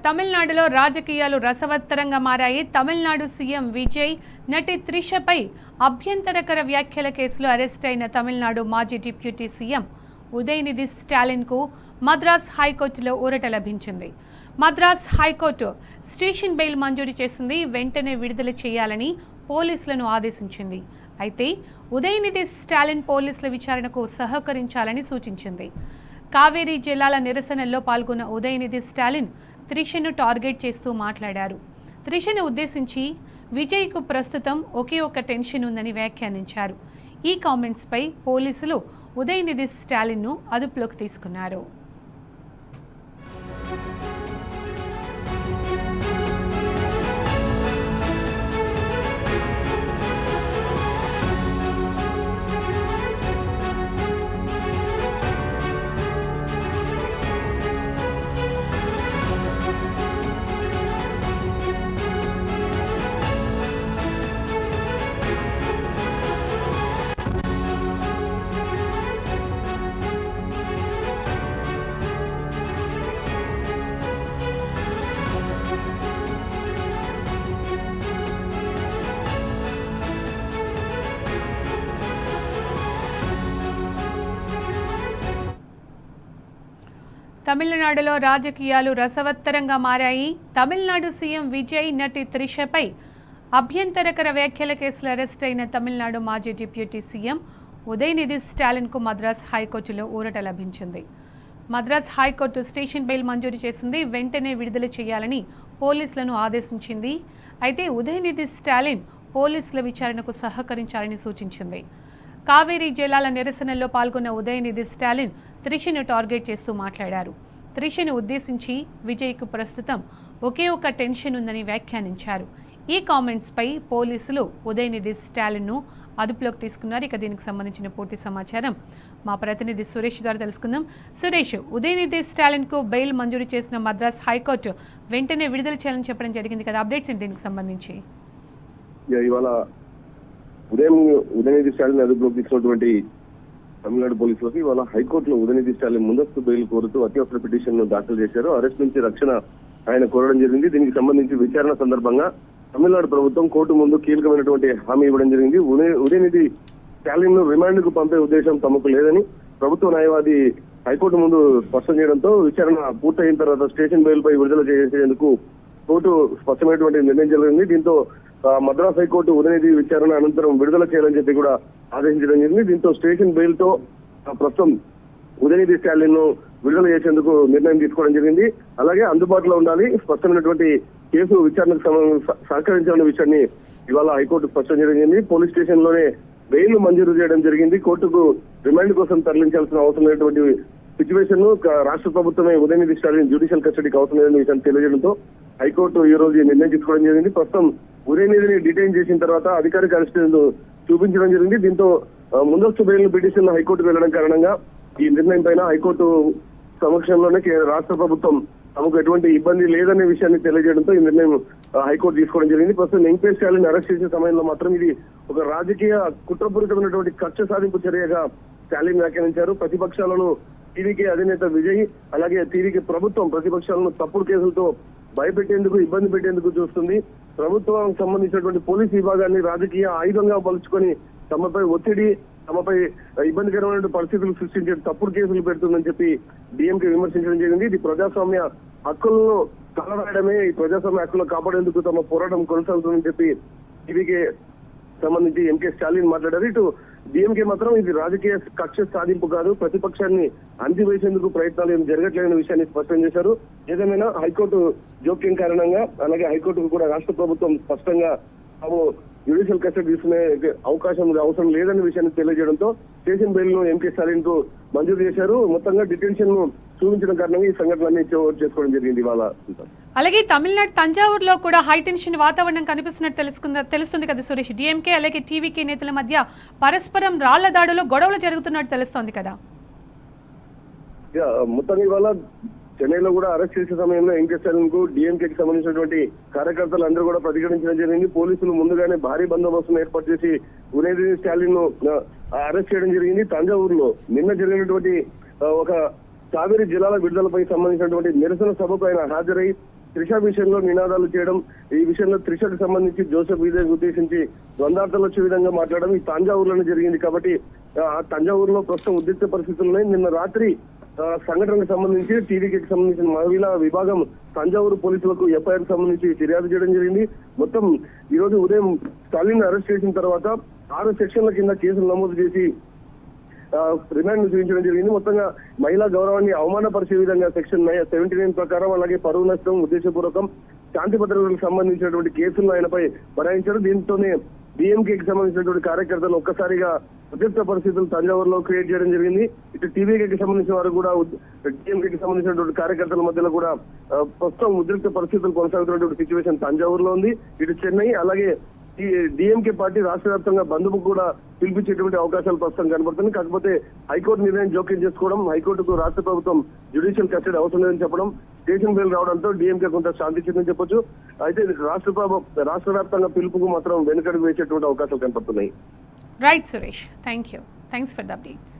తమిళనాడులో రాజకీయాలు రసవత్తరంగా మారాయి. తమిళనాడు సీఎం విజయ్ నటి త్రిషపై అభ్యంతరకర వ్యాఖ్యల కేసులో అరెస్ట్ అయిన తమిళనాడు మాజీ డిప్యూటీ సీఎం ఉదయనిధి స్టాలిన్కు మద్రాస్ హైకోర్టులో ఊరట లభించింది. మద్రాస్ హైకోర్టు స్టేషన్ బెయిల్ మంజూరు చేసింది. వెంటనే విడుదల చేయాలని పోలీసులను ఆదేశించింది. అయితే ఉదయనిధి స్టాలిన్ పోలీసుల విచారణకు సహకరించాలని సూచించింది. కావేరీ జిల్లాల నిరసనల్లో పాల్గొన్న ఉదయనిధి స్టాలిన్ త్రిషను టార్గెట్ చేస్తూ మాట్లాడారు. త్రిషను ఉద్దేశించి విజయ్కు ప్రస్తుతం ఒకే ఒక టెన్షన్ ఉందని వ్యాఖ్యానించారు. ఈ కామెంట్స్పై పోలీసులు ఉదయనిధి స్టాలిన్ను అదుపులోకి తీసుకున్నారు. తమిళనాడులో రాజకీయాలు రసవత్తరంగా మారాయి. తమిళనాడు సీఎం విజయ్ నటి త్రిషపై అభ్యంతరకర వ్యాఖ్యల కేసులో అరెస్ట్ అయిన తమిళనాడు మాజీ డిప్యూటీ సీఎం ఉదయనిధి స్టాలిన్కు మద్రాస్ హైకోర్టులో ఊరట లభించింది. మద్రాస్ హైకోర్టు స్టేషన్ బెయిల్ మంజూరు చేసింది. వెంటనే విడుదల చేయాలని పోలీసులను ఆదేశించింది. అయితే ఉదయనిధి స్టాలిన్ పోలీసుల విచారణకు సహకరించాలని సూచించింది. కావేరీ జిల్లాల నిరసనల్లో పాల్గొన్న ఉదయనిధి స్టాలిన్ త్రిషను టార్గెట్ చేస్తూ మాట్లాడారు. త్రిషను ఉద్దేశించి విజయ్కు ప్రస్తుతం ఒకే ఒక టెన్షన్ ఉందని వ్యాఖ్యానించారు. ఈ కామెంట్స్పై పోలీసులు ఉదయనిధి స్టాలిన్ను అదుపులోకి తీసుకున్నారు. ఇక దీనికి సంబంధించిన పూర్తి సమాచారం మా ప్రతినిధి సురేష్ గారు తెలుసుకుందాం. సురేష్, ఉదయనిధి స్టాలిన్కు బెయిల్ మంజూరు చేసిన మద్రాస్ హైకోర్టు వెంటనే విడుదల చేయాలని చెప్పడం జరిగింది కదా, అప్డేట్స్ దీనికి సంబంధించి? ఉదయనిధి స్టాలిన్ అదుపులోకి తీసుకున్నటువంటి తమిళనాడు పోలీసులకు ఇవాళ హైకోర్టులో ఉదయనిధి స్టాలిన్ ముందస్తు బెయిల్ కోరుతూ అత్యవసర పిటిషన్ ను దాఖలు చేశారు. అరెస్ట్ నుంచి రక్షణ ఆయన కోరడం జరిగింది. దీనికి సంబంధించి విచారణ సందర్భంగా తమిళనాడు ప్రభుత్వం కోర్టు ముందు కీలకమైనటువంటి హామీ ఇవ్వడం జరిగింది. ఉదయనిధి స్టాలిన్ ను రిమాండ్ కు పంపే ఉద్దేశం తమకు లేదని ప్రభుత్వ న్యాయవాది హైకోర్టు ముందు స్పష్టం చేయడంతో విచారణ పూర్తయిన తర్వాత స్టేషన్ బెయిల్ పై విడుదల చేసేందుకు కోర్టు స్పష్టమైనటువంటి నిర్ణయం జరిగింది. దీంతో మద్రాస్ హైకోర్టు ఉదయనిధి విచారణ అనంతరం విడుదల చేయాలని చెప్పి కూడా ఆదేశించడం జరిగింది. దీంతో స్టేషన్ బెయిల్ తో ప్రస్తుతం ఉదయనిధి స్టాలిన్ ను విడుదల చేసేందుకు నిర్ణయం తీసుకోవడం జరిగింది. అలాగే అందుబాటులో ఉండాలి, స్పష్టమైనటువంటి కేసు విచారణకు సహకరించాలనే విషయాన్ని ఇవాళ హైకోర్టు స్పష్టం చేయడం జరిగింది. పోలీస్ స్టేషన్ లోనే బెయిల్ మంజూరు చేయడం జరిగింది. కోర్టుకు రిమాండ్ కోసం తరలించాల్సిన అవసరం లేనటువంటి సిచ్యువేషన్ ను రాష్ట్ర ప్రభుత్వమే ఉదయనిధి స్టాలిన్ జ్యుడిషియల్ కస్టడీకి అవసరం లేదని విషయాన్ని తెలియజేయడంతో హైకోర్టు ఈ రోజు నిర్ణయం తీసుకోవడం జరిగింది. ప్రస్తుతం ఉదయనిధిని డిటైన్ చేసిన తర్వాత అధికారిక అరెస్ట్ చూపించడం జరిగింది. దీంతో ముందస్తు బెయిల్ పిటిషన్ హైకోర్టుకు వెళ్లడం కారణంగా ఈ నిర్ణయం పైన హైకోర్టు సమక్షంలోనే రాష్ట్ర ప్రభుత్వం తమకు ఎటువంటి ఇబ్బంది లేదనే విషయాన్ని తెలియజేయడంతో ఈ నిర్ణయం హైకోర్టు తీసుకోవడం జరిగింది. ప్రస్తుతం వెంకటేష్ స్టాలిన్ అరెస్ట్ చేసే సమయంలో మాత్రం ఇది ఒక రాజకీయ కుట్రపూరితమైనటువంటి కక్ష సాధింపు చర్యగా స్టాలిన్ వ్యాఖ్యానించారు. ప్రతిపక్షాలను టీవీకి అధినేత విజయ్ అలాగే టీవీకి ప్రభుత్వం ప్రతిపక్షాలను తప్పుడు కేసులతో భయపెట్టేందుకు ఇబ్బంది పెట్టేందుకు చూస్తుంది. ప్రభుత్వానికి సంబంధించినటువంటి పోలీస్ విభాగాన్ని రాజకీయ ఆయుధంగా పలుచుకొని తమపై ఒత్తిడి, తమపై ఇబ్బందికరమైన పరిస్థితులు సృష్టించే తప్పుడు కేసులు పెడుతుందని చెప్పి డిఎంకే విమర్శించడం జరిగింది. ఇది ప్రజాస్వామ్య హక్కులను కలరాయడమే, ఈ ప్రజాస్వామ్య హక్కులను కాపాడేందుకు తమ పోరాటం కొనసాగుతుందని చెప్పి టీవీకే సంబంధించి ఎంకే స్టాలిన్ మాట్లాడారు. ఇటు డిఎంకే మాత్రం ఇది రాజకీయ కక్ష సాధింపు కాదు, ప్రతిపక్షాన్ని అందివేసేందుకు ప్రయత్నాలు ఏం జరగట్లేదనే విషయాన్ని స్పష్టం చేశారు. ఏదేమైనా హైకోర్టు జోక్యం కారణంగా అలాగే హైకోర్టుకు కూడా రాష్ట్ర ప్రభుత్వం స్పష్టంగా తాము జ్యుడిషియల్ కస్టడీ తీసుకునే అవసరం లేదనే విషయాన్ని తెలియజేయడంతో స్టేషన్ బెయిల్ ను ఎంకే స్టాలిన్ కు మంజూరు చేశారు. మొత్తంగా డిటెన్షన్ ను చూపించడం కారణంగా ఈ సంఘటనలన్నీ చేసుకోవడం జరిగింది. ఇవాళ అలాగే తమిళనాడు తంజావూరులో కూడా హైటెన్షన్ వాతావరణం కనిపిస్తున్నట్టు తెలుస్తుంది కదా సురేష్. డిఎంకే అలాగే టీవీకే నేతల మధ్య పరస్పరం రాళ్ల దాడులు గొడవలు జరుగుతున్నట్టు తెలుస్తోంది కదా. మొత్తం ఇవాళ చెన్నైలో కూడా అరెస్ట్ చేసే సమయంలో ఎంకే స్టాలిన్ కు డిఎంకేకి సంబంధించినటువంటి కార్యకర్తలు అందరూ కూడా ప్రతిఘటించడం జరిగింది. పోలీసులు ముందుగానే భారీ బందోబస్తును ఏర్పాటు చేసి ఉదయనిధి స్టాలిన్ ను అరెస్ట్ చేయడం జరిగింది. తంజావూరులో నిన్న జరిగినటువంటి ఒక కావేరీ జిల్లాల విడుదలపై సంబంధించినటువంటి నిరసన సభకు ఆయన హాజరై త్రిష విషయంలో నినాదాలు చేయడం, ఈ విషయంలో త్రిషకు సంబంధించి జోసెఫ్ విజయ్ ఉద్దేశించి ద్వందార్థాలు వచ్చే విధంగా మాట్లాడడం ఈ తంజావూరులోనే జరిగింది. కాబట్టి ఆ తంజావూరులో ప్రస్తుతం ఉద్రిక్త పరిస్థితులు ఉన్నాయి. నిన్న రాత్రి సంఘటనకు సంబంధించి టీడీకి సంబంధించిన మహిళా విభాగం తంజావూరు పోలీసులకు ఎఫ్ఐఆర్ సంబంధించి ఫిర్యాదు చేయడం జరిగింది. మొత్తం ఈ రోజు ఉదయం స్టాలిన్ అరెస్ట్ చేసిన తర్వాత 6 సెక్షన్ల కింద కేసులు నమోదు చేసి రిమాండ్ చూపించడం జరిగింది. మొత్తంగా మహిళా గౌరవాన్ని అవమానపరిచే విధంగా సెక్షన్ 79 ప్రకారం, అలాగే పరువు నష్టం, ఉద్దేశపూర్వకం, శాంతి భద్రతలకు సంబంధించినటువంటి కేసులను ఆయనపై బనాయించారు. దీంతోనే డిఎంకేకి సంబంధించినటువంటి కార్యకర్తలు ఒక్కసారిగా ఉద్రిక్త పరిస్థితులు తంజావూరులో క్రియేట్ చేయడం జరిగింది. ఇటు టీవీకేకి సంబంధించిన వారు కూడా డిఎంకేకి సంబంధించినటువంటి కార్యకర్తల మధ్యలో కూడా ప్రస్తుతం ఉద్రిక్త పరిస్థితులు కొనసాగుతున్నటువంటి సిచ్యువేషన్ తంజావూరులో ఉంది. ఇటు చెన్నై అలాగే ఈ డిఎంకే పార్టీ రాష్ట్ర వ్యాప్తంగా బంధుకు కూడా పిలిపించేటువంటి అవకాశాలు ప్రస్తుతం కనబడుతుంది. కాకపోతే హైకోర్టు నిర్ణయం జోక్యం చేసుకోవడం, హైకోర్టుకు రాష్ట్ర ప్రభుత్వం జ్యుడిషియల్ కస్టడీ అవసరం లేదని చెప్పడం, స్టేషన్ బెయిల్ రావడంతో డిఎంకే కొంత శాంతి చెందని చెప్పొచ్చు. అయితే రాష్ట్ర వ్యాప్తంగా పిలుపుకు మాత్రం వెనుకడుగు వేసేటువంటి అవకాశాలు కనపడుతున్నాయి. Right Suresh, thank you. Thanks for the updates.